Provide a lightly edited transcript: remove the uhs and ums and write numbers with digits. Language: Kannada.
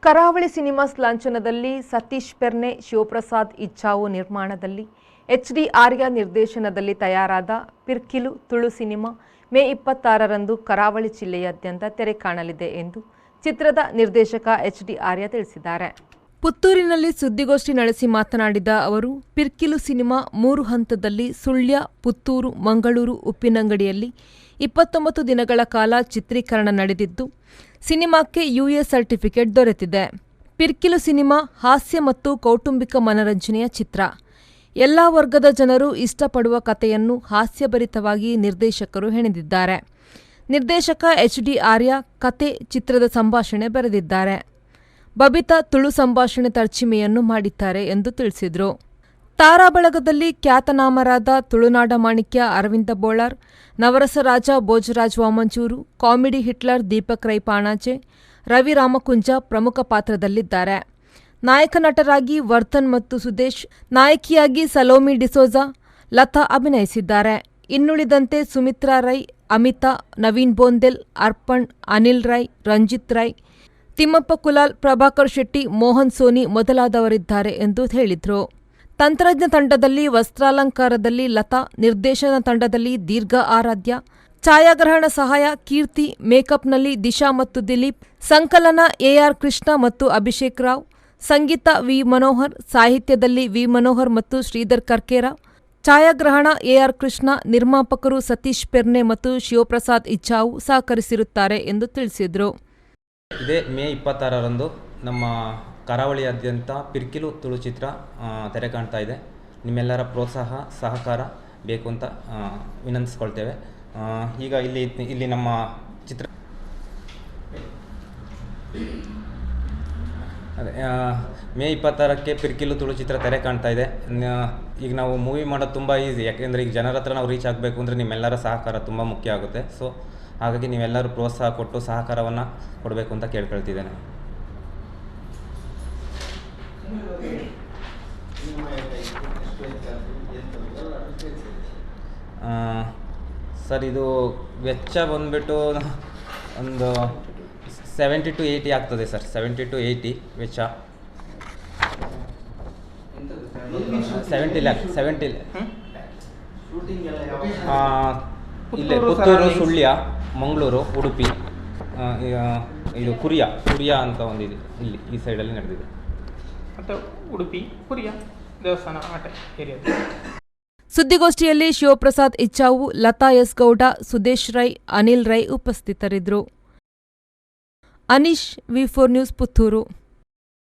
ಕರಾವಳಿ ಸಿನಿಮಾಸ್ ಲಾಂಛನದಲ್ಲಿ ಸತೀಶ್ ಪೆರ್ನೆ, ಶಿವಪ್ರಸಾದ್ ಇಚ್ಛಾವು ನಿರ್ಮಾಣದಲ್ಲಿ HD ಆರ್ಯ ನಿರ್ದೇಶನದಲ್ಲಿ ತಯಾರಾದ ಪಿರ್ಕಿಲು ತುಳು ಸಿನಿಮಾ ಮೇ 26ರಂದು ಕರಾವಳಿ ಜಿಲ್ಲೆಯಾದ್ಯಂತ ತೆರೆ ಕಾಣಲಿದೆ ಎಂದು ಚಿತ್ರದ ನಿರ್ದೇಶಕ HD ಆರ್ಯ ತಿಳಿಸಿದ್ದಾರೆ. ಪುತ್ತೂರಿನಲ್ಲಿ ಸುದ್ದಿಗೋಷ್ಠಿ ನಡೆಸಿ ಮಾತನಾಡಿದ ಅವರು, ಪಿರ್ಕಿಲು ಸಿನಿಮಾ 3 ಹಂತದಲ್ಲಿ ಸುಳ್ಯ, ಪುತ್ತೂರು, ಮಂಗಳೂರು, ಉಪ್ಪಿನಂಗಡಿಯಲ್ಲಿ 29 ದಿನಗಳ ಕಾಲ ಚಿತ್ರೀಕರಣ ನಡೆದಿದ್ದು, ಸಿನಿಮಾಕ್ಕೆ UA ಸರ್ಟಿಫಿಕೇಟ್ ದೊರೆತಿದೆ. ಪಿರ್ಕಿಲು ಸಿನಿಮಾ ಹಾಸ್ಯ ಮತ್ತು ಕೌಟುಂಬಿಕ ಮನರಂಜನೆಯ ಚಿತ್ರ. ಎಲ್ಲಾ ವರ್ಗದ ಜನರು ಇಷ್ಟಪಡುವ ಕಥೆಯನ್ನು ಹಾಸ್ಯಭರಿತವಾಗಿ ನಿರ್ದೇಶಕರು ಹೆಣೆದಿದ್ದಾರೆ. ನಿರ್ದೇಶಕ HD ಆರ್ಯ ಕತೆ, ಚಿತ್ರದ ಸಂಭಾಷಣೆ ಬರೆದಿದ್ದಾರೆ. ಬಬಿತಾ ತುಳು ಸಂಭಾಷಣೆ ತರ್ಜಿಮೆಯನ್ನು ಮಾಡಿದ್ದಾರೆ ಎಂದು ತಿಳಿಸಿದರು. ತಾರಾ ಬಳಗದಲ್ಲಿ ಖ್ಯಾತನಾಮರಾದ ತುಳುನಾಡ ಮಾಣಿಕ್ಯ ಅರವಿಂದ ಬೋಳಾರ್, ನವರಸ ರಾಜ ಭೋಜರಾಜ್ ವಾಮಂಚೂರು, ಕಾಮಿಡಿ ಹಿಟ್ಲರ್ ದೀಪಕ್ ರೈ ಪಾಣಾಚೆ, ರವಿ ರಾಮಕುಂಜ ಪ್ರಮುಖ ಪಾತ್ರದಲ್ಲಿದ್ದಾರೆ. ನಾಯಕ ನಟರಾಗಿ ವರ್ಧನ್ ಮತ್ತು ಸುದೇಶ್, ನಾಯಕಿಯಾಗಿ ಸಲೋಮಿ ಡಿಸೋಜಾ, ಲತಾ ಅಭಿನಯಿಸಿದ್ದಾರೆ. ಇನ್ನುಳಿದಂತೆ ಸುಮಿತ್ರಾ ರೈ, ಅಮಿತಾ, ನವೀನ್ ಬೋಂದೆಲ್, ಅರ್ಪಣ್, ಅನಿಲ್ ರೈ, ರಂಜಿತ್ ರೈ, ತಿಮ್ಮಪ್ಪ ಕುಲಾಲ್, ಪ್ರಭಾಕರ್ ಶೆಟ್ಟಿ, ಮೋಹನ್ ಸೋನಿ ಮೊದಲಾದವರಿದ್ದಾರೆ ಎಂದು ಹೇಳಿದರು. ತಂತ್ರಜ್ಞ ತಂಡದಲ್ಲಿ ವಸ್ತ್ರಾಲಂಕಾರದಲ್ಲಿ ಲತಾ, ನಿರ್ದೇಶನ ತಂಡದಲ್ಲಿ ದೀರ್ಘ ಆರಾಧ್ಯ, ಛಾಯಾಗ್ರಹಣ ಸಹಾಯ ಕೀರ್ತಿ, ಮೇಕಪ್ನಲ್ಲಿ ದಿಶಾ ಮತ್ತು ದಿಲೀಪ್, ಸಂಕಲನ AR ಕೃಷ್ಣ ಮತ್ತು ಅಭಿಷೇಕ್ ರಾವ್, ಸಂಗೀತ ವಿ ಮನೋಹರ್, ಸಾಹಿತ್ಯದಲ್ಲಿ ವಿ ಮನೋಹರ್ ಮತ್ತು ಶ್ರೀಧರ್ ಕರ್ಕೇರ, ಛಾಯಾಗ್ರಹಣ AR ಕೃಷ್ಣ, ನಿರ್ಮಾಪಕರು ಸತೀಶ್ ಪೆರ್ನೆ ಮತ್ತು ಶಿವಪ್ರಸಾದ್ ಇಚ್ಛಾವು ಸಹಕರಿಸಿರುತ್ತಾರೆ ಎಂದು ತಿಳಿಸಿದರು. ಇದೇ ಮೇ 26ರಂದು ನಮ್ಮ ಕರಾವಳಿಯಾದ್ಯಂತ ಪಿರ್ಕಿಲು ತುಳು ಚಿತ್ರ ತೆರೆ ಕಾಣ್ತಾ ಇದೆ. ನಿಮ್ಮೆಲ್ಲರ ಪ್ರೋತ್ಸಾಹ ಸಹಕಾರ ಬೇಕು ಅಂತ ವಿನಂತಿಸ್ಕೊಳ್ತೇವೆ. ಈಗ ಇಲ್ಲಿ ನಮ್ಮ ಚಿತ್ರ ಅದೇ ಮೇ 26ಕ್ಕೆ ಪಿರ್ಕಿಲು ತುಳು ಚಿತ್ರ ತೆರೆ ಕಾಣ್ತಾ ಇದೆ. ಈಗ ನಾವು ಮೂವಿ ಮಾಡೋದು ತುಂಬ ಈಸಿ, ಯಾಕೆಂದರೆ ಈಗ ಜನರ ಹತ್ರ ನಾವು ರೀಚ್ ಆಗಬೇಕು ಅಂದರೆ ನಿಮ್ಮೆಲ್ಲರ ಸಹಕಾರ ತುಂಬ ಮುಖ್ಯ ಆಗುತ್ತೆ. ಸೊ ಹಾಗಾಗಿ ನೀವೆಲ್ಲರೂ ಪ್ರೋತ್ಸಾಹ ಕೊಟ್ಟು ಸಹಕಾರವನ್ನು ಕೊಡಬೇಕು ಅಂತ ಕೇಳ್ಕೊಳ್ತಿದ್ದೇನೆ. ಸರ್, ಇದು ವೆಚ್ಚ ಬಂದುಬಿಟ್ಟು ಒಂದು 70 to 80 ಆಗ್ತದೆ ಸರ್. 70 to 80 ವೆಚ್ಚ. 70 lakh. ಇಲ್ಲೇ ಪುತ್ತೂರು, ಸುಳ್ಯ, ಮಂಗಳೂರು, ಉಡುಪಿ, ಇದು ಕುರಿಯ ಅಂತ ಒಂದಿದೆ, ಇಲ್ಲಿ ಈ ಸೈಡಲ್ಲಿ ನಡೆದಿದೆ. ಮತ್ತು ಉಡುಪಿ ಕುರಿಯ ದೇವಸ್ಥಾನ ಆಟ ಏರಿಯಾ. ಸುದ್ದಿಗೋಷ್ಠಿಯಲ್ಲಿ ಶಿವಪ್ರಸಾದ್ ಇಚ್ಛಾವು, ಲತಾ ಎಸ್ ಗೌಡ, ಸುದೇಶ್ ರೈ, ಅನಿಲ್ ರೈ ಉಪಸ್ಥಿತರಿದ್ದರು. Anish, V4 news, Puttur.